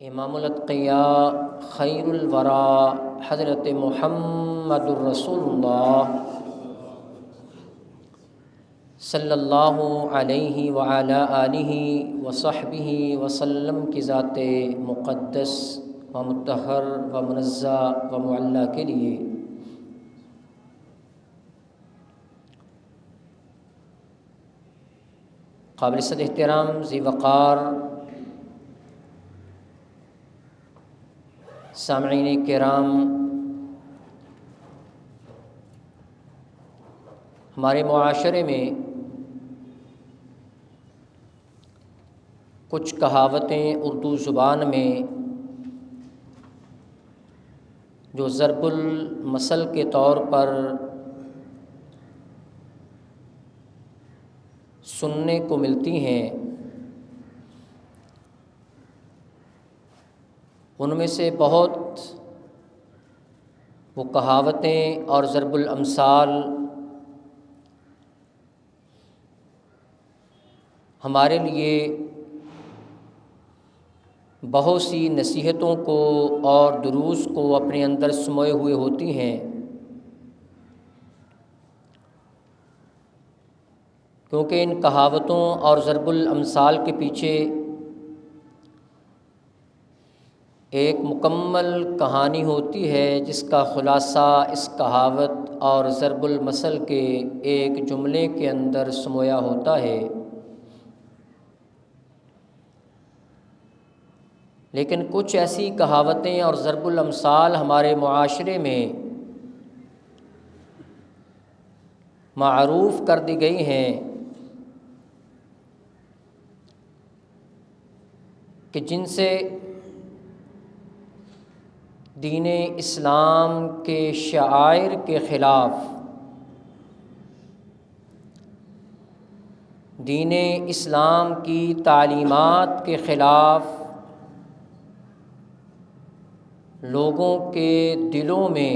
امام الاتقیاء خیر الورا حضرت محمد الرسول اللہ صلی اللہ علیہ وعلی آلہ وصحبہ وسلم کی ذات مقدس و مطہر و منزہ و معلیٰ کے لیے قابل صد احترام ذی وقار سامعین کرام، ہمارے معاشرے میں کچھ کہاوتیں اردو زبان میں جو ضرب المثل کے طور پر سننے کو ملتی ہیں، ان میں سے بہت وہ کہاوتیں اور ضرب الامثال ہمارے لیے بہت سی نصیحتوں کو اور دروس کو اپنے اندر سموئے ہوئے ہوتی ہیں، کیونکہ ان کہاوتوں اور ضرب الامثال کے پیچھے ایک مکمل کہانی ہوتی ہے جس کا خلاصہ اس کہاوت اور ضرب المثل کے ایک جملے کے اندر سمویا ہوتا ہے۔ لیکن کچھ ایسی کہاوتیں اور ضرب الامثال ہمارے معاشرے میں معروف کر دی گئی ہیں کہ جن سے دین اسلام کے شعائر کے خلاف، دین اسلام کی تعلیمات کے خلاف لوگوں کے دلوں میں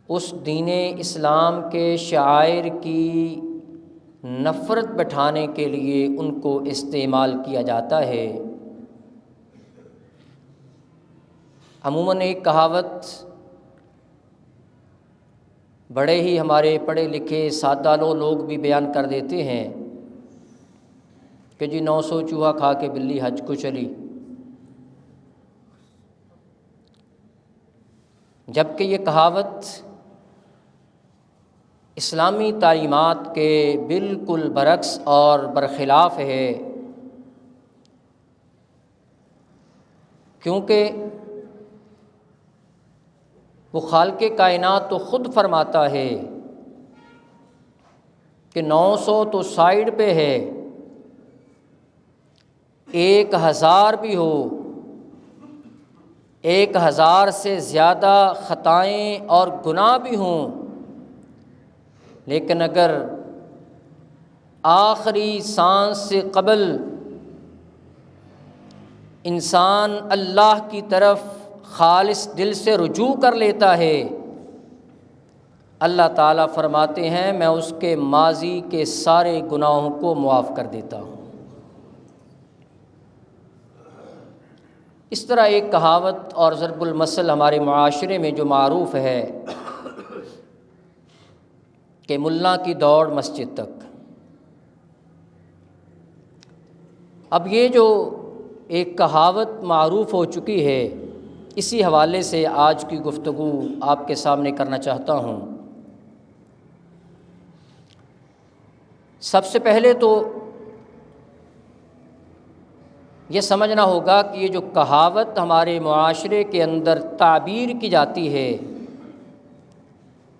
اس دین اسلام کے شعائر کی نفرت بٹھانے کے لیے ان کو استعمال کیا جاتا ہے۔ عموماً ایک کہاوت بڑے ہی ہمارے پڑھے لکھے سادہ لوگ بھی بیان کر دیتے ہیں کہ جی 900 چوہا کھا کے بلی حج کو چلی، جبکہ یہ کہاوت اسلامی تعلیمات کے بالکل برعکس اور برخلاف ہے، کیونکہ وہ خالق کائنات تو خود فرماتا ہے کہ 900 تو سائیڈ پہ ہے، 1000 بھی ہو، 1000 سے زیادہ خطائیں اور گناہ بھی ہوں، لیکن اگر آخری سانس سے قبل انسان اللہ کی طرف خالص دل سے رجوع کر لیتا ہے، اللہ تعالیٰ فرماتے ہیں میں اس کے ماضی کے سارے گناہوں کو معاف کر دیتا ہوں۔ اس طرح ایک کہاوت اور ضرب المثل ہمارے معاشرے میں جو معروف ہے کہ ملا کی دوڑ مسجد تک، اب یہ جو ایک کہاوت معروف ہو چکی ہے، اسی حوالے سے آج کی گفتگو آپ کے سامنے کرنا چاہتا ہوں۔ سب سے پہلے تو یہ سمجھنا ہوگا کہ یہ جو کہاوت ہمارے معاشرے کے اندر تعبیر کی جاتی ہے،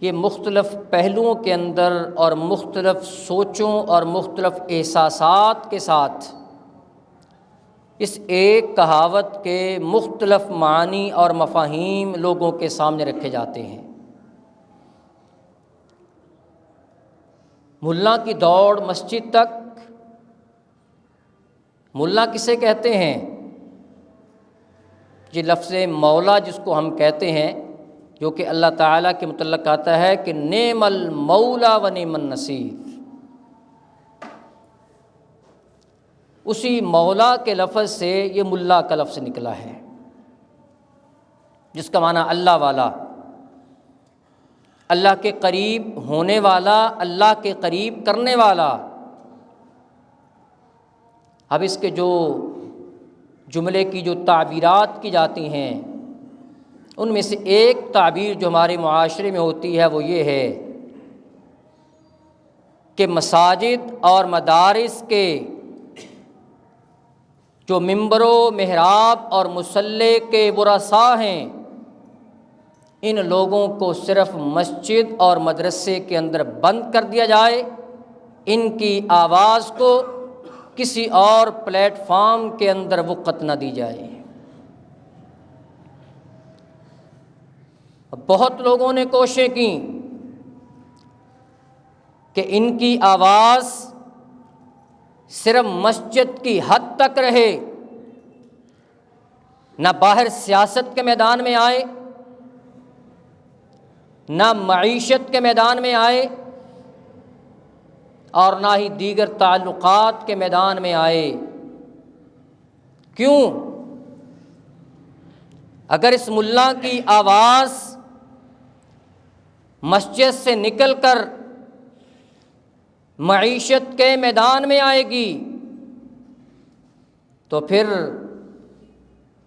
یہ مختلف پہلوؤں کے اندر اور مختلف سوچوں اور مختلف احساسات کے ساتھ اس ایک کہاوت کے مختلف معنی اور مفاہیم لوگوں کے سامنے رکھے جاتے ہیں۔ ملا کی دوڑ مسجد تک، ملا کسے کہتے ہیں؟ یہ لفظ مولا جس کو ہم کہتے ہیں، جو کہ اللہ تعالیٰ کے متعلق آتا ہے کہ نعم المولا و نعم النصیر، اسی مولا کے لفظ سے یہ ملا کا لفظ نکلا ہے، جس کا معنی اللہ والا، اللہ کے قریب ہونے والا، اللہ کے قریب کرنے والا۔ اب اس کے جو جملے کی جو تعبیرات کی جاتی ہیں، ان میں سے ایک تعبیر جو ہمارے معاشرے میں ہوتی ہے وہ یہ ہے کہ مساجد اور مدارس کے جو ممبر و محراب اور مصلی کے ورثاء ہیں، ان لوگوں کو صرف مسجد اور مدرسے کے اندر بند کر دیا جائے، ان کی آواز کو کسی اور پلیٹ فارم کے اندر وقت نہ دی جائے۔ بہت لوگوں نے کوششیں کی کہ ان کی آواز صرف مسجد کی حد تک رہے، نہ باہر سیاست کے میدان میں آئے، نہ معیشت کے میدان میں آئے، اور نہ ہی دیگر تعلقات کے میدان میں آئے۔ کیوں؟ اگر اس ملا کی آواز مسجد سے نکل کر معیشت کے میدان میں آئے گی تو پھر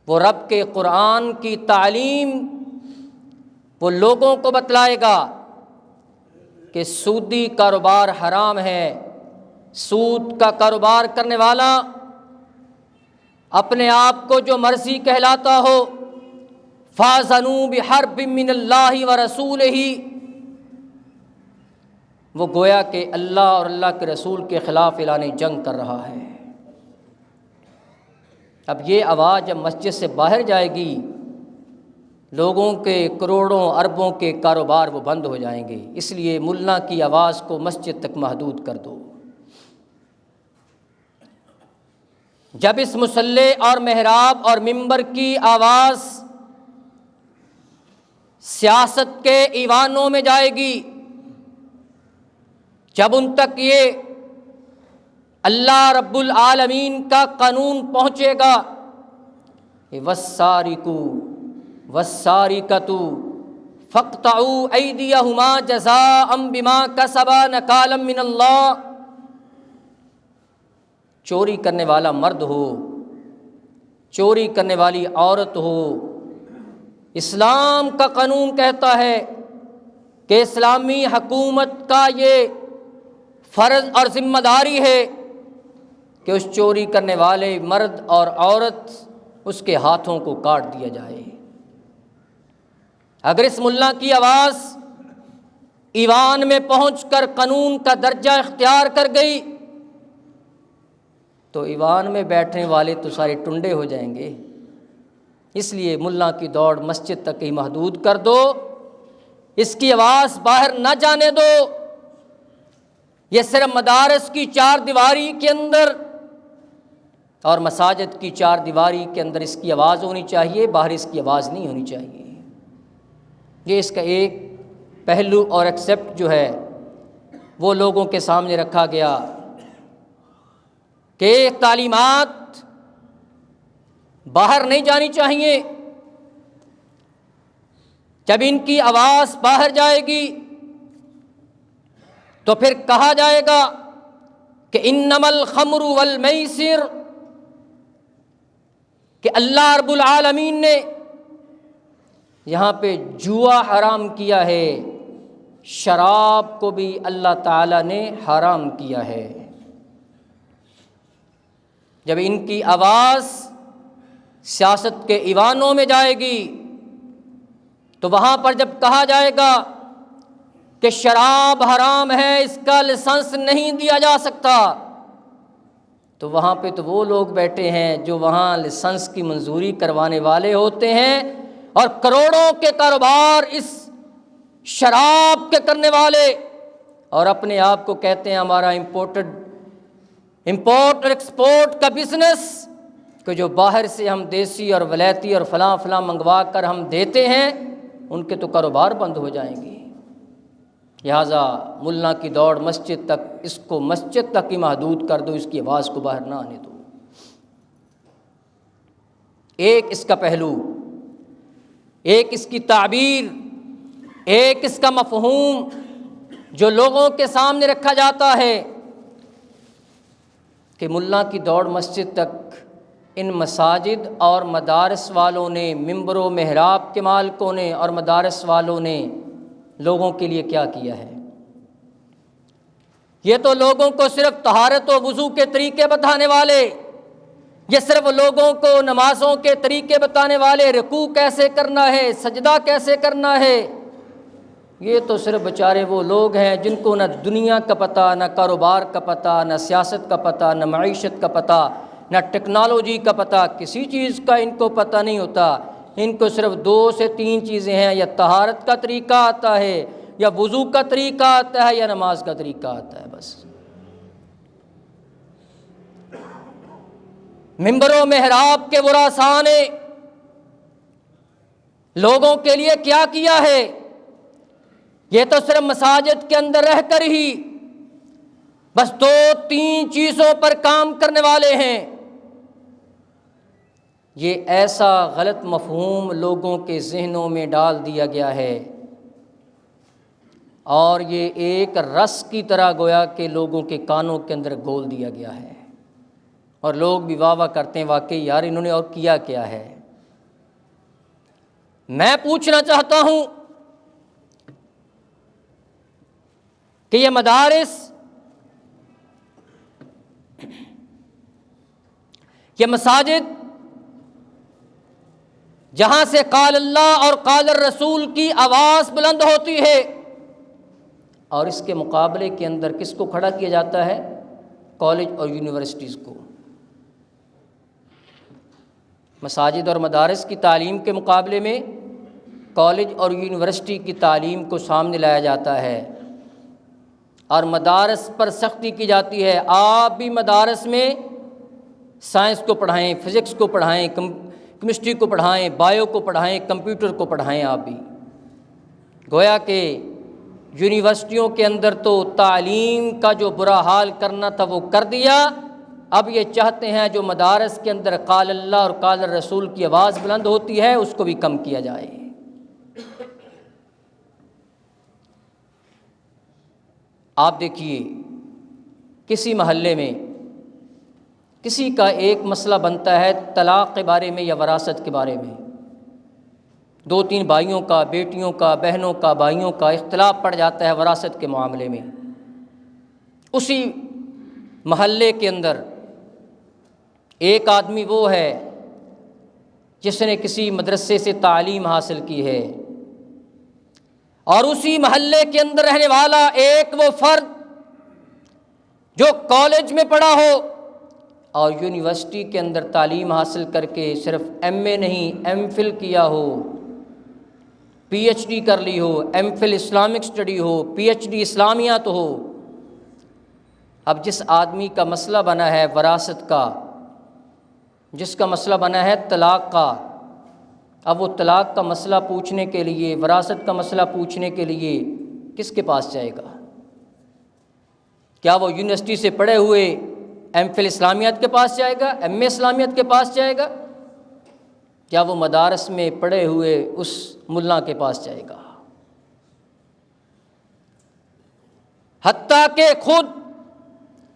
وہ رب کے قرآن کی تعلیم وہ لوگوں کو بتلائے گا کہ سودی کاروبار حرام ہے، سود کا کاروبار کرنے والا اپنے آپ کو جو مرضی کہلاتا ہو، فَاذَنُوا بِحَرْبٍ مِّنَ اللَّهِ وَرَسُولِهِ، وہ گویا کہ اللہ اور اللہ کے رسول کے خلاف اعلان جنگ کر رہا ہے۔ اب یہ آواز جب مسجد سے باہر جائے گی، لوگوں کے کروڑوں اربوں کے کاروبار وہ بند ہو جائیں گے۔ اس لیے ملا کی آواز کو مسجد تک محدود کر دو۔ جب اس مصلی اور محراب اور ممبر کی آواز سیاست کے ایوانوں میں جائے گی، جب ان تک یہ اللہ رب العالمین کا قانون پہنچے گا، وَالسَّارِقُ وَالسَّارِقَةُ فَاقْطَعُوا أَيْدِيَهُمَا جَزَاءً بِمَا كَسَبَا نَكَالًا مِّنَ اللَّهِ، چوری کرنے والا مرد ہو، چوری کرنے والی عورت ہو، اسلام کا قانون کہتا ہے کہ اسلامی حکومت کا یہ فرض اور ذمہ داری ہے کہ اس چوری کرنے والے مرد اور عورت اس کے ہاتھوں کو کاٹ دیا جائے۔ اگر اس ملا کی آواز ایوان میں پہنچ کر قانون کا درجہ اختیار کر گئی تو ایوان میں بیٹھنے والے تو سارے ٹنڈے ہو جائیں گے۔ اس لیے ملا کی دوڑ مسجد تک ہی محدود کر دو، اس کی آواز باہر نہ جانے دو۔ یہ صرف مدارس کی چار دیواری کے اندر اور مساجد کی چار دیواری کے اندر اس کی آواز ہونی چاہیے، باہر اس کی آواز نہیں ہونی چاہیے۔ یہ اس کا ایک پہلو اور ایکسیپٹ جو ہے وہ لوگوں کے سامنے رکھا گیا کہ تعلیمات باہر نہیں جانی چاہیے۔ جب ان کی آواز باہر جائے گی تو پھر کہا جائے گا کہ انما الخمر والمیسر، کہ اللہ رب العالمین نے یہاں پہ جوا حرام کیا ہے، شراب کو بھی اللہ تعالیٰ نے حرام کیا ہے۔ جب ان کی آواز سیاست کے ایوانوں میں جائے گی تو وہاں پر جب کہا جائے گا کہ شراب حرام ہے، اس کا لائسنس نہیں دیا جا سکتا، تو وہاں پہ تو وہ لوگ بیٹھے ہیں جو وہاں لائسنس کی منظوری کروانے والے ہوتے ہیں اور کروڑوں کے کاروبار اس شراب کے کرنے والے، اور اپنے آپ کو کہتے ہیں ہمارا امپورٹ اور ایکسپورٹ کا بزنس، کہ جو باہر سے ہم دیسی اور ولیتی اور فلاں فلاں منگوا کر ہم دیتے ہیں، ان کے تو کاروبار بند ہو جائیں گے۔ لہٰذا ملا کی دوڑ مسجد تک، اس کو مسجد تک ہی محدود کر دو، اس کی آواز کو باہر نہ آنے دو۔ ایک اس کا پہلو، ایک اس کی تعبیر، ایک اس کا مفہوم جو لوگوں کے سامنے رکھا جاتا ہے کہ ملا کی دوڑ مسجد تک ان مساجد اور مدارس والوں نے، ممبر و محراب کے مالکوں نے اور مدارس والوں نے لوگوں کے لیے کیا کیا ہے۔ یہ تو لوگوں کو صرف طہارت و وضو کے طریقے بتانے والے، یہ صرف لوگوں کو نمازوں کے طریقے بتانے والے، رکوع کیسے کرنا ہے، سجدہ کیسے کرنا ہے، یہ تو صرف بیچارے وہ لوگ ہیں جن کو نہ دنیا کا پتہ، نہ کاروبار کا پتہ، نہ سیاست کا پتہ، نہ معیشت کا پتہ، نہ ٹیکنالوجی کا پتہ، کسی چیز کا ان کو پتہ نہیں ہوتا۔ ان کو صرف 2 سے 3 چیزیں ہیں، یا طہارت کا طریقہ آتا ہے، یا وضو کا طریقہ آتا ہے، یا نماز کا طریقہ آتا ہے، بس۔ ممبر و محراب کے ورثاء نے لوگوں کے لیے کیا کیا ہے؟ یہ تو صرف مساجد کے اندر رہ کر ہی بس 2-3 چیزوں پر کام کرنے والے ہیں۔ یہ ایسا غلط مفہوم لوگوں کے ذہنوں میں ڈال دیا گیا ہے، اور یہ ایک رس کی طرح گویا کہ لوگوں کے کانوں کے اندر گھول دیا گیا ہے، اور لوگ بھی واہ واہ کرتے ہیں، واقعی یار انہوں نے اور کیا ہے۔ میں پوچھنا چاہتا ہوں کہ یہ مدارس، یہ مساجد جہاں سے قال اللہ اور قال الرسول کی آواز بلند ہوتی ہے، اور اس کے مقابلے کے اندر کس کو کھڑا کیا جاتا ہے؟ کالج اور یونیورسٹیز کو۔ مساجد اور مدارس کی تعلیم کے مقابلے میں کالج اور یونیورسٹی کی تعلیم کو سامنے لایا جاتا ہے، اور مدارس پر سختی کی جاتی ہے۔ آپ بھی مدارس میں سائنس کو پڑھائیں، فزکس کو پڑھائیں، کیمسٹری کو پڑھائیں، بایو کو پڑھائیں، کمپیوٹر کو پڑھائیں۔ آپ بھی گویا کہ یونیورسٹیوں کے اندر تو تعلیم کا جو برا حال کرنا تھا وہ کر دیا، اب یہ چاہتے ہیں جو مدارس کے اندر قال اللہ اور قال الرسول کی آواز بلند ہوتی ہے اس کو بھی کم کیا جائے۔ آپ دیکھیے، کسی محلے میں کسی کا ایک مسئلہ بنتا ہے طلاق کے بارے میں یا وراثت کے بارے میں، 2-3 بھائیوں کا، بیٹیوں کا، بہنوں کا، بھائیوں کا اختلاف پڑ جاتا ہے وراثت کے معاملے میں۔ اسی محلے کے اندر ایک آدمی وہ ہے جس نے کسی مدرسے سے تعلیم حاصل کی ہے، اور اسی محلے کے اندر رہنے والا ایک وہ فرد جو کالج میں پڑھا ہو اور یونیورسٹی کے اندر تعلیم حاصل کر کے صرف ایم اے نہیں ایم فل کیا ہو، پی ایچ ڈی کر لی ہو، ایم فل اسلامک اسٹڈی ہو، پی ایچ ڈی اسلامیات ہو۔ اب جس آدمی کا مسئلہ بنا ہے وراثت کا، جس کا مسئلہ بنا ہے طلاق کا، اب وہ طلاق کا مسئلہ پوچھنے کے لیے، وراثت کا مسئلہ پوچھنے کے لیے کس کے پاس جائے گا؟ کیا وہ یونیورسٹی سے پڑھے ہوئے ایم فل اسلامیات کے پاس جائے گا، ایم اے اسلامیات کے پاس جائے گا؟ کیا وہ مدارس میں پڑھے ہوئے اس ملا کے پاس جائے گا؟ حتیٰ کہ خود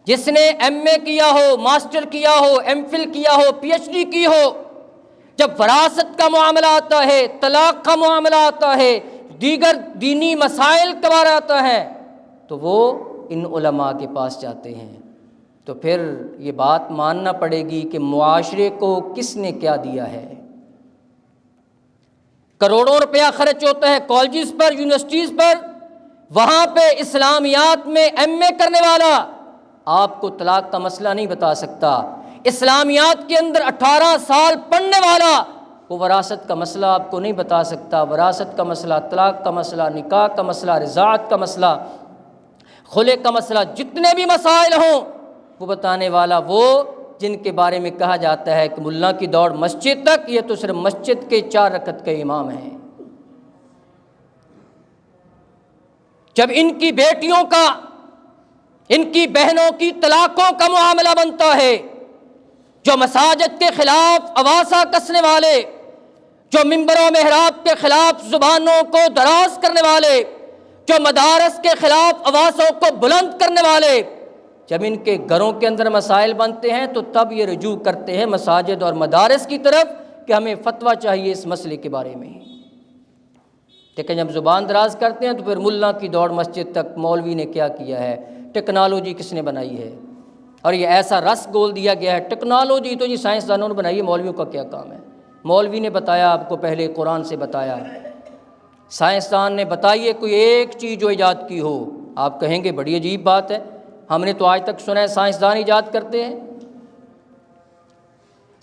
جس نے ایم اے کیا ہو، ماسٹر کیا ہو، ایم فل کیا ہو، پی ایچ ڈی کی ہو، جب وراثت کا معاملہ آتا ہے، طلاق کا معاملہ آتا ہے، دیگر دینی مسائل کا بارے آتا ہے، تو وہ ان علماء کے پاس جاتے ہیں۔ تو پھر یہ بات ماننا پڑے گی کہ معاشرے کو کس نے کیا دیا ہے؟ کروڑوں روپیہ خرچ ہوتا ہے کالجز پر، یونیورسٹیز پر، وہاں پہ اسلامیات میں ایم اے کرنے والا آپ کو طلاق کا مسئلہ نہیں بتا سکتا۔ اسلامیات کے اندر 18 سال پڑھنے والا وہ وراثت کا مسئلہ آپ کو نہیں بتا سکتا۔ وراثت کا مسئلہ، طلاق کا مسئلہ، نکاح کا مسئلہ، رضاعت کا مسئلہ، خلع کا مسئلہ، جتنے بھی مسائل ہوں وہ بتانے والا وہ جن کے بارے میں کہا جاتا ہے کہ ملا کی دوڑ مسجد تک، یہ تو صرف مسجد کے 4 رکعت کے امام ہیں۔ جب ان کی بیٹیوں کا، ان کی بہنوں کی طلاقوں کا معاملہ بنتا ہے، جو مساجد کے خلاف اواسا کسنے والے، جو منبر و محراب کے خلاف زبانوں کو دراز کرنے والے، جو مدارس کے خلاف آوازوں کو بلند کرنے والے، جب ان کے گھروں کے اندر مسائل بنتے ہیں تو تب یہ رجوع کرتے ہیں مساجد اور مدارس کی طرف کہ ہمیں فتویٰ چاہیے اس مسئلے کے بارے میں۔ لیکن جب زبان دراز کرتے ہیں تو پھر ملا کی دوڑ مسجد تک، مولوی نے کیا کیا ہے، ٹیکنالوجی کس نے بنائی ہے، اور یہ ایسا رس گول دیا گیا ہے، ٹیکنالوجی تو جی سائنسدانوں نے بنائی ہے، مولویوں کا کیا کام ہے؟ مولوی نے بتایا آپ کو، پہلے قرآن سے بتایا، سائنسدان نے بتائیے کوئی ایک چیز جو ایجاد کی ہو، آپ کہیں گے بڑی عجیب بات ہے، ہم نے تو آج تک سنا ہے سائنسدان ایجاد کرتے ہیں۔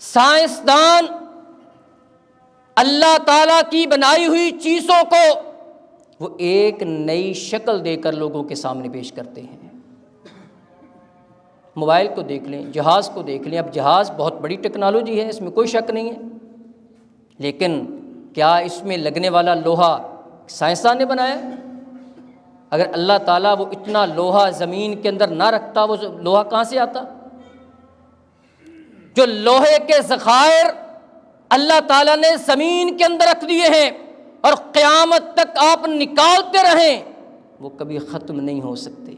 سائنسدان اللہ تعالیٰ کی بنائی ہوئی چیزوں کو وہ ایک نئی شکل دے کر لوگوں کے سامنے پیش کرتے ہیں۔ موبائل کو دیکھ لیں، جہاز کو دیکھ لیں، اب جہاز بہت بڑی ٹیکنالوجی ہے، اس میں کوئی شک نہیں ہے، لیکن کیا اس میں لگنے والا لوہا سائنسدان نے بنایا؟ اگر اللہ تعالیٰ وہ اتنا لوہا زمین کے اندر نہ رکھتا، وہ لوہا کہاں سے آتا؟ جو لوہے کے ذخائر اللہ تعالیٰ نے زمین کے اندر رکھ دیے ہیں اور قیامت تک آپ نکالتے رہیں، وہ کبھی ختم نہیں ہو سکتے۔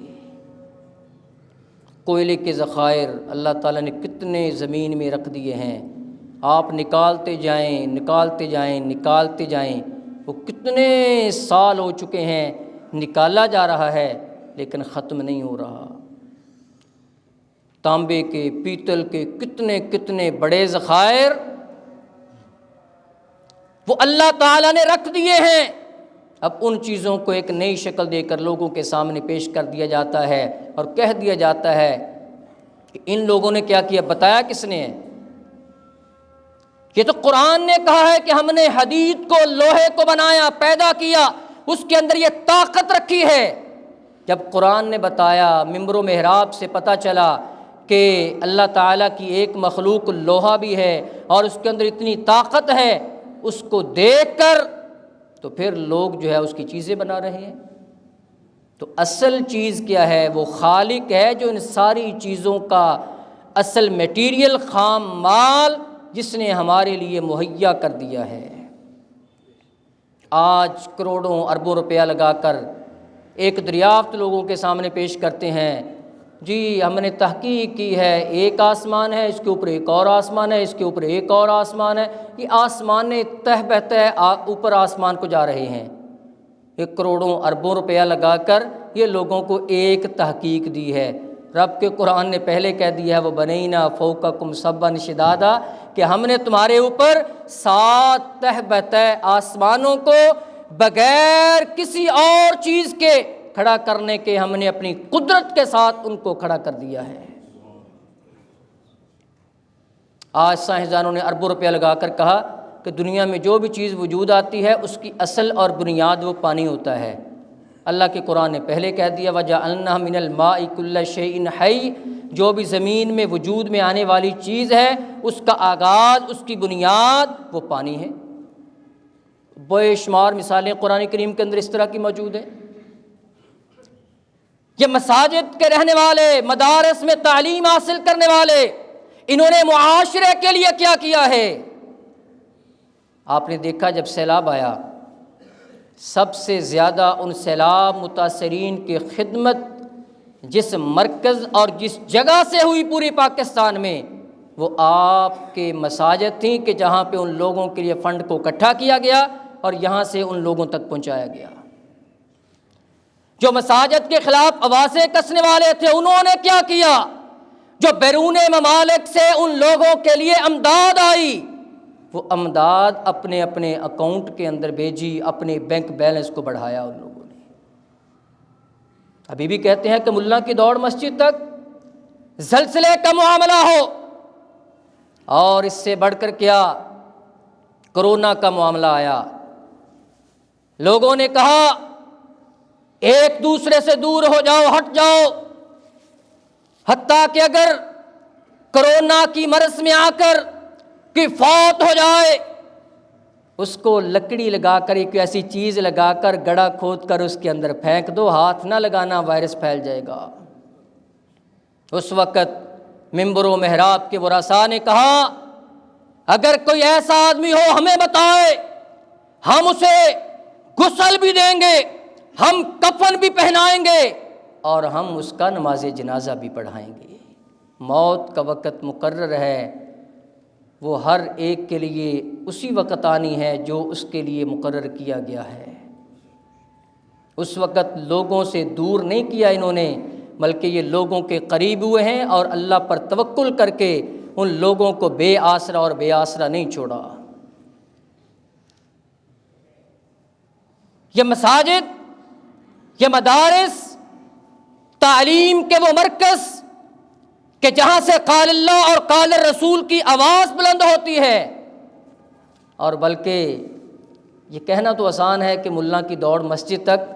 کوئلے کے ذخائر اللہ تعالیٰ نے کتنے زمین میں رکھ دیے ہیں، آپ نکالتے جائیں نکالتے جائیں نکالتے جائیں، وہ کتنے سال ہو چکے ہیں، نکالا جا رہا ہے لیکن ختم نہیں ہو رہا۔ تانبے کے، پیتل کے کتنے کتنے بڑے ذخائر وہ اللہ تعالیٰ نے رکھ دیے ہیں، اب ان چیزوں کو ایک نئی شکل دے کر لوگوں کے سامنے پیش کر دیا جاتا ہے اور کہہ دیا جاتا ہے کہ ان لوگوں نے کیا کیا، بتایا کس نے ہے؟ یہ تو قرآن نے کہا ہے کہ ہم نے حدید کو، لوہے کو بنایا، پیدا کیا، اس کے اندر یہ طاقت رکھی ہے۔ جب قرآن نے بتایا، منبر و محراب سے پتہ چلا کہ اللہ تعالیٰ کی ایک مخلوق لوہا بھی ہے اور اس کے اندر اتنی طاقت ہے، اس کو دیکھ کر تو پھر لوگ جو ہے اس کی چیزیں بنا رہے ہیں۔ تو اصل چیز کیا ہے؟ وہ خالق ہے جو ان ساری چیزوں کا اصل میٹیریل، خام مال جس نے ہمارے لیے مہیا کر دیا ہے۔ آج کروڑوں اربوں روپیہ لگا کر ایک دریافت لوگوں کے سامنے پیش کرتے ہیں، جی ہم نے تحقیق کی ہے، ایک آسمان ہے، اس کے اوپر ایک اور آسمان ہے، اس کے اوپر ایک اور آسمان ہے، یہ آسمان تہ بہتہ اوپر آسمان کو جا رہے ہیں۔ ایک کروڑوں اربوں روپیہ لگا کر یہ لوگوں کو ایک تحقیق دی ہے۔ رب کے قرآن نے پہلے کہہ دیا ہے، وہ بنینا فوقکم سبعا شدادا، کہ ہم نے تمہارے اوپر 7 تہ بہتہ آسمانوں کو بغیر کسی اور چیز کے کھڑا کرنے کے، ہم نے اپنی قدرت کے ساتھ ان کو کھڑا کر دیا ہے۔ آج سائنسدانوں نے اربوں روپیہ لگا کر کہا کہ دنیا میں جو بھی چیز وجود آتی ہے اس کی اصل اور بنیاد وہ پانی ہوتا ہے۔ اللہ کے قرآن نے پہلے کہہ دیا، وَجَعَلْنَا مِنَ الْمَاءِ كُلَّ شَيْءٍ حَيٍّ، جو بھی زمین میں وجود میں آنے والی چیز ہے اس کا آغاز، اس کی بنیاد وہ پانی ہے۔ بے شمار مثالیں قرآن کریم کے اندر اس طرح کی موجود ہیں۔ یہ مساجد کے رہنے والے، مدارس میں تعلیم حاصل کرنے والے، انہوں نے معاشرے کے لیے کیا کیا ہے؟ آپ نے دیکھا جب سیلاب آیا، سب سے زیادہ ان سیلاب متاثرین کی خدمت جس مرکز اور جس جگہ سے ہوئی پوری پاکستان میں، وہ آپ کے مساجد تھیں کہ جہاں پہ ان لوگوں کے لیے فنڈ کو اکٹھا کیا گیا اور یہاں سے ان لوگوں تک پہنچایا گیا۔ جو مساجد کے خلاف آوازیں کسنے والے تھے، انہوں نے کیا کیا؟ جو بیرون ممالک سے ان لوگوں کے لیے امداد آئی، وہ امداد اپنے اپنے اکاؤنٹ کے اندر بھیجی، اپنے بینک بیلنس کو بڑھایا ان لوگوں نے۔ ابھی بھی کہتے ہیں کہ ملا کی دوڑ مسجد تک زلزلے کا معاملہ ہو، اور اس سے بڑھ کر کیا، کرونا کا معاملہ آیا، لوگوں نے کہا ایک دوسرے سے دور ہو جاؤ، ہٹ جاؤ، حتیٰ کہ اگر کرونا کی مرض میں آ کر کہ فوت ہو جائے، اس کو لکڑی لگا کر، ایک ایسی چیز لگا کر گڑھا کھود کر اس کے اندر پھینک دو، ہاتھ نہ لگانا، وائرس پھیل جائے گا۔ اس وقت منبر و محراب کے ورثاء نے کہا اگر کوئی ایسا آدمی ہو ہمیں بتائے، ہم اسے غسل بھی دیں گے، ہم کفن بھی پہنائیں گے اور ہم اس کا نماز جنازہ بھی پڑھائیں گے۔ موت کا وقت مقرر ہے، وہ ہر ایک کے لیے اسی وقت آنی ہے جو اس کے لیے مقرر کیا گیا ہے۔ اس وقت لوگوں سے دور نہیں کیا انہوں نے، بلکہ یہ لوگوں کے قریب ہوئے ہیں اور اللہ پر توکل کر کے ان لوگوں کو بے آسرا اور بے آسرا نہیں چھوڑا۔ یہ مساجد، یہ مدارس تعلیم کے وہ مرکز کہ جہاں سے قال اللہ اور قال الرسول کی آواز بلند ہوتی ہے، اور بلکہ یہ کہنا تو آسان ہے کہ ملا کی دوڑ مسجد تک،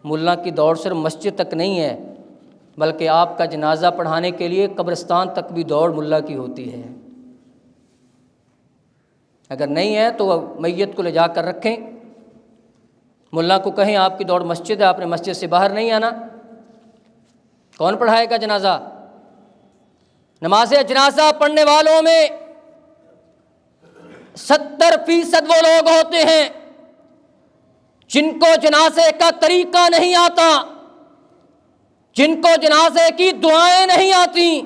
ملا کی دوڑ صرف مسجد تک نہیں ہے، بلکہ آپ کا جنازہ پڑھانے کے لیے قبرستان تک بھی دوڑ ملا کی ہوتی ہے۔ اگر نہیں ہے تو میت کو لے جا کر رکھیں، ملا کو کہیں آپ کی دوڑ مسجد ہے، آپ نے مسجد سے باہر نہیں آنا۔ کون پڑھائے گا جنازہ؟ نماز جنازہ پڑھنے والوں میں 70% وہ لوگ ہوتے ہیں جن کو جنازے کا طریقہ نہیں آتا، جن کو جنازے کی دعائیں نہیں آتی،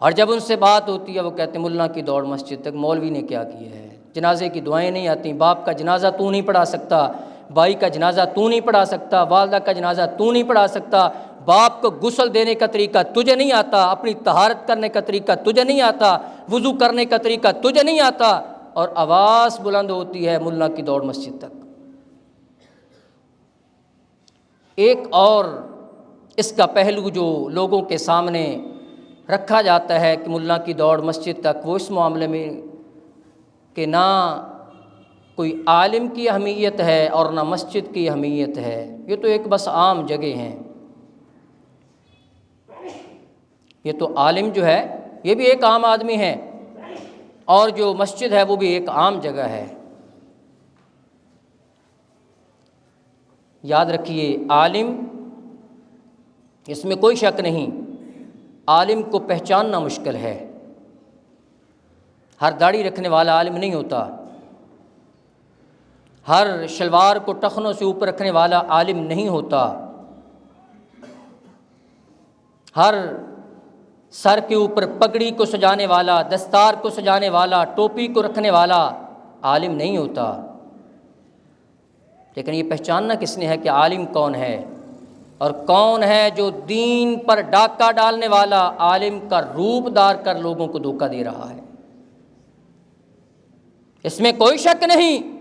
اور جب ان سے بات ہوتی ہے وہ کہتے ہیں ملا کی دوڑ مسجد تک، مولوی نے کیا کیا ہے، جنازے کی دعائیں نہیں آتی، باپ کا جنازہ تو نہیں پڑھا سکتا، بھائی کا جنازہ تو نہیں پڑھا سکتا، والدہ کا جنازہ تو نہیں پڑھا سکتا، باپ کو غسل دینے کا طریقہ تجھے نہیں آتا، اپنی طہارت کرنے کا طریقہ تجھے نہیں آتا، وضو کرنے کا طریقہ تجھے نہیں آتا، اور آواز بلند ہوتی ہے ملا کی دوڑ مسجد تک۔ ایک اور اس کا پہلو جو لوگوں کے سامنے رکھا جاتا ہے کہ ملا کی دوڑ مسجد تک، وہ اس معاملے میں کہ نہ کوئی عالم کی اہمیت ہے اور نہ مسجد کی اہمیت ہے، یہ تو ایک بس عام جگہ ہیں۔ یہ تو عالم جو ہے یہ بھی ایک عام آدمی ہے، اور جو مسجد ہے وہ بھی ایک عام جگہ ہے۔ یاد رکھیے عالم، اس میں کوئی شک نہیں، عالم کو پہچاننا مشکل ہے۔ ہر داڑھی رکھنے والا عالم نہیں ہوتا، ہر شلوار کو ٹخنوں سے اوپر رکھنے والا عالم نہیں ہوتا، ہر سر کے اوپر پگڑی کو سجانے والا، دستار کو سجانے والا، ٹوپی کو رکھنے والا عالم نہیں ہوتا۔ لیکن یہ پہچاننا کس نے ہے کہ عالم کون ہے، اور کون ہے جو دین پر ڈاکہ ڈالنے والا عالم کا روپ دار کر لوگوں کو دھوکہ دے رہا ہے۔ اس میں کوئی شک نہیں،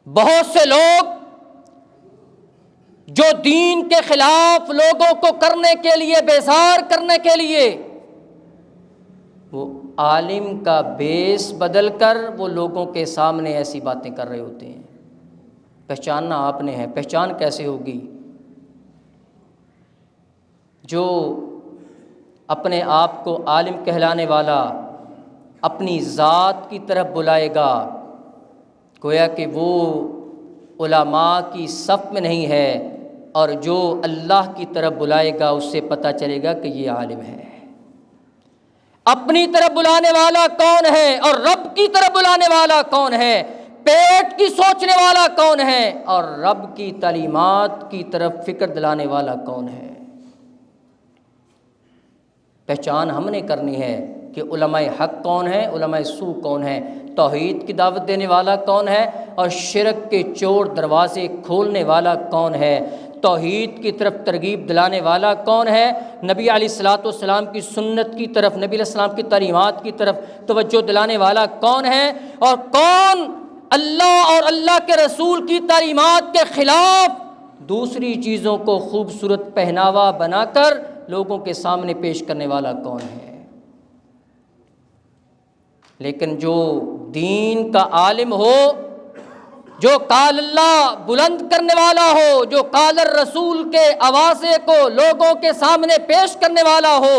بہت سے لوگ جو دین کے خلاف لوگوں کو کرنے کے لیے، بیزار کرنے کے لیے، وہ عالم کا بیس بدل کر وہ لوگوں کے سامنے ایسی باتیں کر رہے ہوتے ہیں۔ پہچاننا آپ نے ہے۔ پہچان کیسے ہوگی؟ جو اپنے آپ کو عالم کہلانے والا اپنی ذات کی طرف بلائے گا، گویا کہ وہ علماء کی صف میں نہیں ہے، اور جو اللہ کی طرف بلائے گا اس سے پتہ چلے گا کہ یہ عالم ہے۔ اپنی طرف بلانے والا کون ہے اور رب کی طرف بلانے والا کون ہے، پیٹ کی سوچنے والا کون ہے اور رب کی تعلیمات کی طرف فکر دلانے والا کون ہے۔ پہچان ہم نے کرنی ہے کہ علماء حق کون ہے، علماء سو کون ہے، توحید کی دعوت دینے والا کون ہے اور شرک کے چور دروازے کھولنے والا کون ہے، توحید کی طرف ترغیب دلانے والا کون ہے، نبی علیہ الصلوۃ والسلام کی سنت کی طرف، نبی علیہ السلام کی تعلیمات کی طرف توجہ دلانے والا کون ہے، اور کون اللہ اور اللہ کے رسول کی تعلیمات کے خلاف دوسری چیزوں کو خوبصورت پہناوا بنا کر لوگوں کے سامنے پیش کرنے والا کون ہے۔ لیکن جو دین کا عالم ہو، جو قال اللہ بلند کرنے والا ہو، جو قال الرسول کے آوازے کو لوگوں کے سامنے پیش کرنے والا ہو،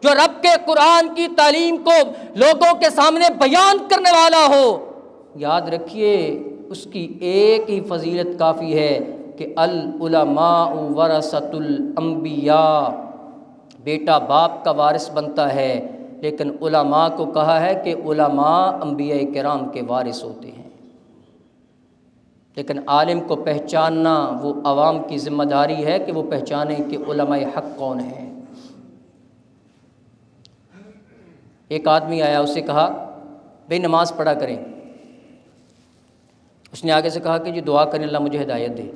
جو رب کے قرآن کی تعلیم کو لوگوں کے سامنے بیان کرنے والا ہو، یاد رکھیے اس کی ایک ہی فضیلت کافی ہے کہ العلماء ورثۃ الانبیاء، بیٹا باپ کا وارث بنتا ہے، لیکن علماء کو کہا ہے کہ علماء انبیاء کرام کے وارث ہوتے ہیں۔ لیکن عالم کو پہچاننا وہ عوام کی ذمہ داری ہے کہ وہ پہچانیں کہ علماء حق کون ہیں۔ ایک آدمی آیا، اسے کہا بھئی نماز پڑھا کریں۔ اس نے آگے سے کہا کہ جی دعا کریں اللہ مجھے ہدایت دے۔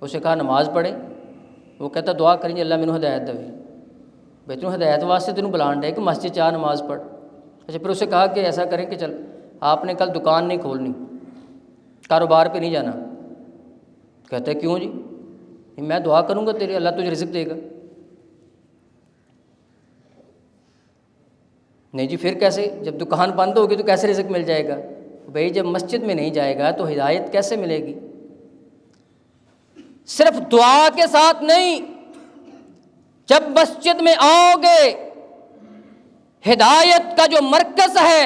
اسے کہا نماز پڑھیں، وہ کہتا دعا کریں جی اللہ مینوں ہدایت دے۔ بھئی تینوں ہدایت واسطے تینوں بلان ڈے کہ مسجد چاہ نماز پڑھ۔ اچھا پھر اسے کہا کہ ایسا کریں کہ چل آپ نے کل دکان نہیں کھولنی، کاروبار پہ نہیں جانا۔ کہتا ہے کیوں جی؟ میں دعا کروں گا تیرے، اللہ تجھے رزق دے گا۔ نہیں جی پھر کیسے؟ جب دکان بند ہوگی تو کیسے رزق مل جائے گا؟ بھئی جب مسجد میں نہیں جائے گا تو ہدایت کیسے ملے گی؟ صرف دعا کے ساتھ نہیں، جب مسجد میں آؤ گے ہدایت کا جو مرکز ہے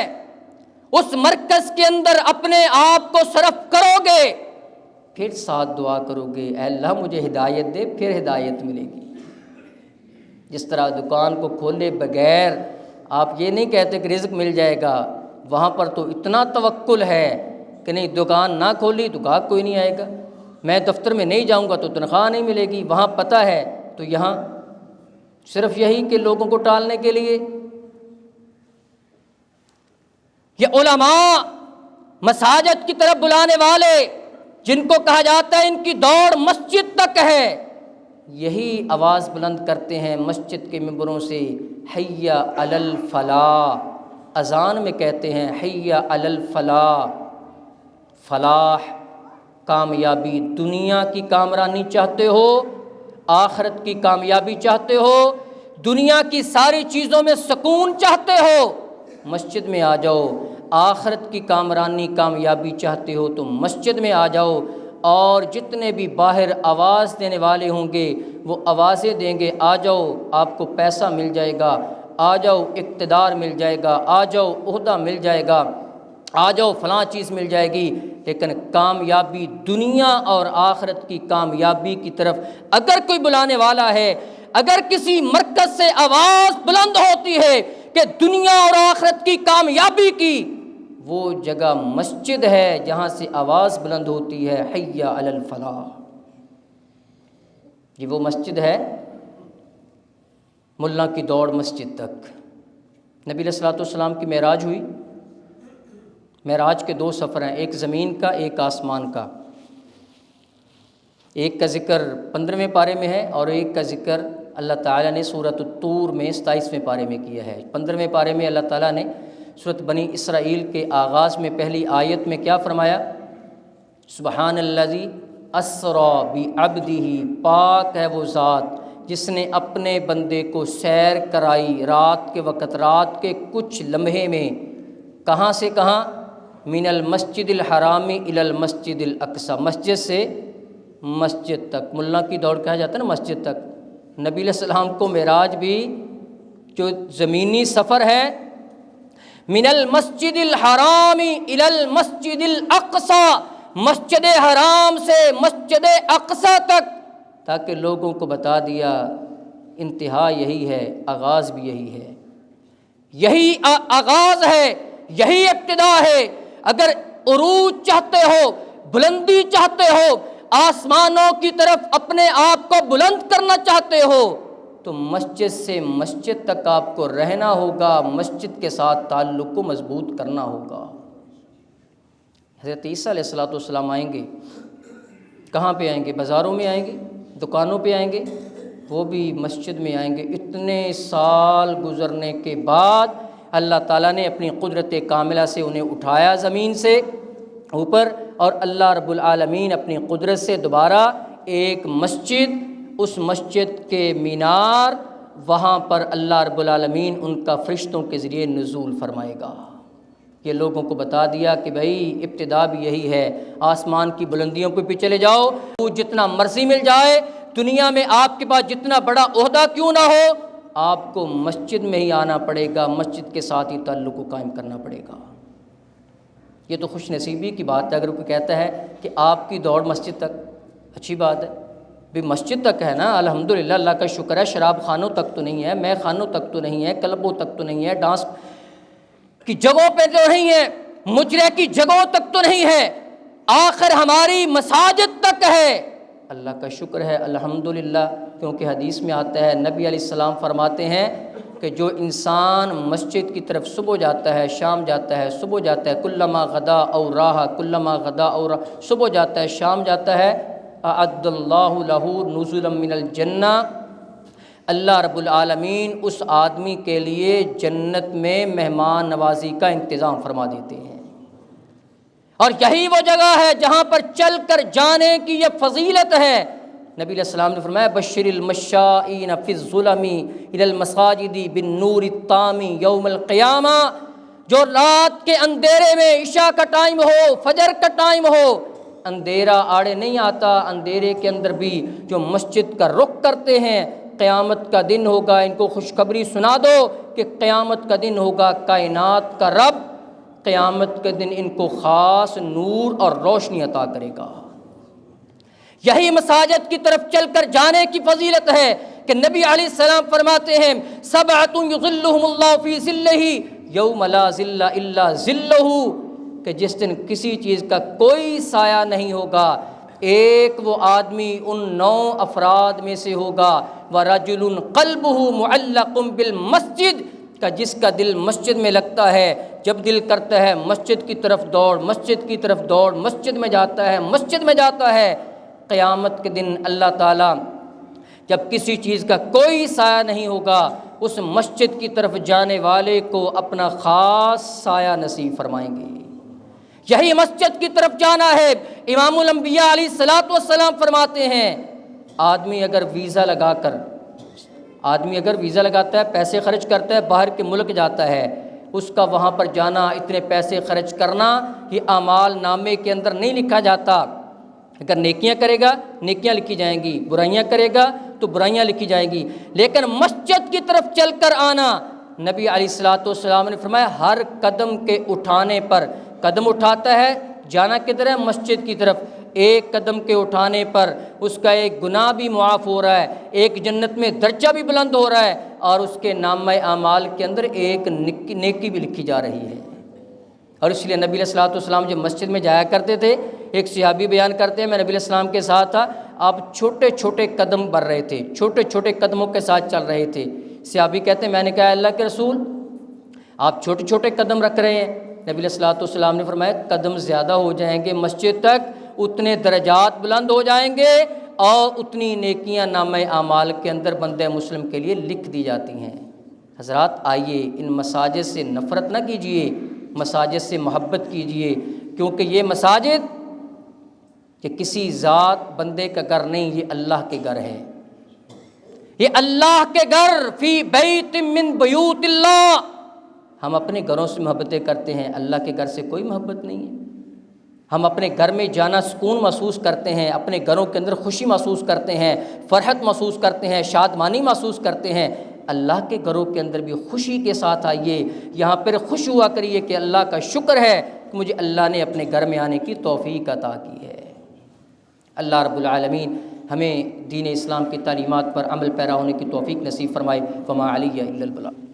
اس مرکز کے اندر اپنے آپ کو صرف کرو گے، پھر ساتھ دعا کرو گے اے اللہ مجھے ہدایت دے، پھر ہدایت ملے گی۔ جس طرح دکان کو کھولے بغیر آپ یہ نہیں کہتے کہ رزق مل جائے گا، وہاں پر تو اتنا توکل ہے کہ نہیں دکان نہ کھولی تو گاہک کوئی نہیں آئے گا، میں دفتر میں نہیں جاؤں گا تو تنخواہ نہیں ملے گی، وہاں پتہ ہے۔ تو یہاں صرف یہی کہ لوگوں کو ٹالنے کے لیے یہ علماء مساجد کی طرف بلانے والے جن کو کہا جاتا ہے ان کی دوڑ مسجد تک ہے، یہی آواز بلند کرتے ہیں مسجد کے ممبروں سے، حی علی الفلاح۔ اذان میں کہتے ہیں حی علی الفلاح، فلاح کامیابی، دنیا کی کامرانی چاہتے ہو، آخرت کی کامیابی چاہتے ہو، دنیا کی ساری چیزوں میں سکون چاہتے ہو، مسجد میں آ جاؤ۔ آخرت کی کامرانی کامیابی چاہتے ہو تو مسجد میں آ جاؤ، اور جتنے بھی باہر آواز دینے والے ہوں گے وہ آوازیں دیں گے، آ جاؤ آپ کو پیسہ مل جائے گا، آ جاؤ اقتدار مل جائے گا، آ جاؤ عہدہ مل جائے گا، آ جاؤ فلاں چیز مل جائے گی، لیکن کامیابی دنیا اور آخرت کی کامیابی کی طرف اگر کوئی بلانے والا ہے، اگر کسی مرکز سے آواز بلند ہوتی ہے کہ دنیا اور آخرت کی کامیابی کی، وہ جگہ مسجد ہے جہاں سے آواز بلند ہوتی ہے حی علی الفلاح۔ یہ وہ مسجد ہے، ملا کی دوڑ مسجد تک۔ نبی علیہ الصلوۃ والسلام کی معراج ہوئی، معراج کے 2 سفر ہیں، ایک زمین کا ایک آسمان کا۔ ایک کا ذکر 15ویں پارے میں ہے اور ایک کا ذکر اللہ تعالیٰ نے سورۃ الطور میں 27ویں پارے میں کیا ہے۔ 15ویں پارے میں اللہ تعالیٰ نے سورۃ بنی اسرائیل کے آغاز میں پہلی آیت میں کیا فرمایا؟ سبحان الذی اسری بعبدہ، پاک ہے وہ ذات جس نے اپنے بندے کو سیر کرائی رات کے وقت، رات کے کچھ لمحے میں، کہاں سے کہاں؟ من المسجد الحرام الی المسجد الاقصی، مسجد سے مسجد تک۔ ملا کی دوڑ کہا جاتا ہے نا مسجد تک۔ نبی علیہ السلام کو معراج بھی جو زمینی سفر ہے، من المسجد الحرام الی المسجد الاقصی، مسجد حرام سے مسجد اقصی تک، تاکہ لوگوں کو بتا دیا انتہا یہی ہے، آغاز بھی یہی ہے، یہی آغاز ہے، یہی ابتدا ہے۔ اگر عروج چاہتے ہو، بلندی چاہتے ہو، آسمانوں کی طرف اپنے آپ کو بلند کرنا چاہتے ہو، تو مسجد سے مسجد تک آپ کو رہنا ہوگا، مسجد کے ساتھ تعلق کو مضبوط کرنا ہوگا۔ حضرت عیسیٰ علیہ الصلوۃ والسلام آئیں گے، کہاں پہ آئیں گے؟ بازاروں میں آئیں گے، دکانوں پہ آئیں گے، وہ بھی مسجد میں آئیں گے۔ اتنے سال گزرنے کے بعد اللہ تعالیٰ نے اپنی قدرت کاملہ سے انہیں اٹھایا زمین سے اوپر، اور اللہ رب العالمین اپنی قدرت سے دوبارہ ایک مسجد، اس مسجد کے مینار، وہاں پر اللہ رب العالمین ان کا فرشتوں کے ذریعے نزول فرمائے گا۔ یہ لوگوں کو بتا دیا کہ بھائی ابتدا بھی یہی ہے، آسمان کی بلندیوں پہ بھی چلے جاؤ، وہ جتنا مرضی مل جائے، دنیا میں آپ کے پاس جتنا بڑا عہدہ کیوں نہ ہو، آپ کو مسجد میں ہی آنا پڑے گا، مسجد کے ساتھ ہی تعلق کو قائم کرنا پڑے گا۔ یہ تو خوش نصیبی کی بات ہے اگر کوئی کہتا ہے کہ آپ کی دوڑ مسجد تک، اچھی بات ہے، بھی مسجد تک ہے نا، الحمدللہ، اللہ کا شکر ہے، شراب خانوں تک تو نہیں ہے، مے خانوں تک تو نہیں ہے، کلبوں تک تو نہیں ہے، ڈانس کی جگہوں پہ تو نہیں ہے، مجرے کی جگہوں تک تو نہیں ہے، آخر ہماری مساجد تک ہے۔ اللہ کا شکر ہے الحمدللہ، کیونکہ حدیث میں آتا ہے، نبی علیہ السلام فرماتے ہیں کہ جو انسان مسجد کی طرف صبح جاتا ہے، شام جاتا ہے، صبح جاتا ہے، کلما غدا او راہ، کلما غدا او راہ، صبح جاتا ہے، شام جاتا ہے، اعد اللہ لہ نزلا من الجنہ، اللہ رب العالمین اس آدمی کے لیے جنت میں مہمان نوازی کا انتظام فرما دیتے ہیں۔ اور یہی وہ جگہ ہے جہاں پر چل کر جانے کی یہ فضیلت ہے۔ نبی علیہ السلام نے فرمایا، بشر المشائین فی الظلم الی المساجد بالنور التام یوم القیامہ، جو رات کے اندھیرے میں، عشاء کا ٹائم ہو، فجر کا ٹائم ہو، اندھیرا آڑے نہیں آتا، اندھیرے کے اندر بھی جو مسجد کا رخ کرتے ہیں، قیامت کا دن ہوگا، ان کو خوشخبری سنا دو کہ قیامت کا دن ہوگا، کائنات کا رب قیامت کے دن ان کو خاص نور اور روشنی عطا کرے گا۔ یہی مساجد کی طرف چل کر جانے کی فضیلت ہے کہ نبی علیہ السلام فرماتے ہیں، سبعۃ یظلھم اللہ فی ظلہ یوم لا ظل الا ظلہ، کہ جس دن کسی چیز کا کوئی سایہ نہیں ہوگا، ایک وہ آدمی ان 9 افراد میں سے ہوگا، وَرَجُلٌ قَلْبُهُ مُعَلَّقٌ بِالْمَسْجِدِ، کا جس کا دل مسجد میں لگتا ہے، جب دل کرتا ہے مسجد کی طرف دوڑ، مسجد کی طرف دوڑ، مسجد میں جاتا ہے، مسجد میں جاتا ہے، قیامت کے دن اللہ تعالیٰ جب کسی چیز کا کوئی سایہ نہیں ہوگا، اس مسجد کی طرف جانے والے کو اپنا خاص سایہ نصیب فرمائیں گے۔ یہی مسجد کی طرف جانا ہے۔ امام الانبیاء علیہ الصلوۃ والسلام فرماتے ہیں، آدمی اگر ویزا لگاتا ہے، پیسے خرچ کرتا ہے، باہر کے ملک جاتا ہے، اس کا وہاں پر جانا، اتنے پیسے خرچ کرنا، یہ اعمال نامے کے اندر نہیں لکھا جاتا۔ اگر نیکیاں کرے گا نیکیاں لکھی جائیں گی، برائیاں کرے گا تو برائیاں لکھی جائیں گی، لیکن مسجد کی طرف چل کر آنا، نبی علیہ الصلوۃ والسلام نے فرمایا، ہر قدم کے اٹھانے پر، قدم اٹھاتا ہے، جانا کدھر ہے؟ مسجد کی طرف، ایک قدم کے اٹھانے پر اس کا ایک گناہ بھی معاف ہو رہا ہے، ایک جنت میں درجہ بھی بلند ہو رہا ہے، اور اس کے نامہ اعمال کے اندر ایک نیکی بھی لکھی جا رہی ہے۔ اور اس لیے نبی علیہ الصلوۃ والسلام جب مسجد میں جایا کرتے تھے، ایک صحابی بیان کرتے ہیں، میں نبی علیہ السلام کے ساتھ تھا، آپ چھوٹے چھوٹے قدم بڑھ رہے تھے، چھوٹے چھوٹے قدموں کے ساتھ چل رہے تھے۔ صحابی کہتے ہیں، میں نے کہا اللہ کے رسول، آپ چھوٹے چھوٹے قدم رکھ رہے ہیں۔ نبی علیہ الصلوۃ والسلام نے فرمایا، قدم زیادہ ہو جائیں گے مسجد تک، اتنے درجات بلند ہو جائیں گے، اور اتنی نیکیاں نامہ اعمال کے اندر بندہ مسلم کے لیے لکھ دی جاتی ہیں۔ حضرات، آئیے ان مساجد سے نفرت نہ کیجیے، مساجد سے محبت کیجیے، کیونکہ یہ مساجد کہ کسی ذات بندے کا گھر نہیں، یہ اللہ کے گھر ہے، یہ اللہ کے گھر، فی بیت من بیوت اللہ۔ ہم اپنے گھروں سے محبتیں کرتے ہیں، اللہ کے گھر سے کوئی محبت نہیں ہے۔ ہم اپنے گھر میں جانا سکون محسوس کرتے ہیں، اپنے گھروں کے اندر خوشی محسوس کرتے ہیں، فرحت محسوس کرتے ہیں، شادمانی محسوس کرتے ہیں۔ اللہ کے گھروں کے اندر بھی خوشی کے ساتھ آئیے، یہاں پر خوش ہوا کریے کہ اللہ کا شکر ہے کہ مجھے اللہ نے اپنے گھر میں آنے کی توفیق عطا کی ہے۔ اللہ رب العالمین ہمیں دین اسلام کی تعلیمات پر عمل پیرا ہونے کی توفیق نصیب فرمائے۔ فما علیہ الا البلاغ۔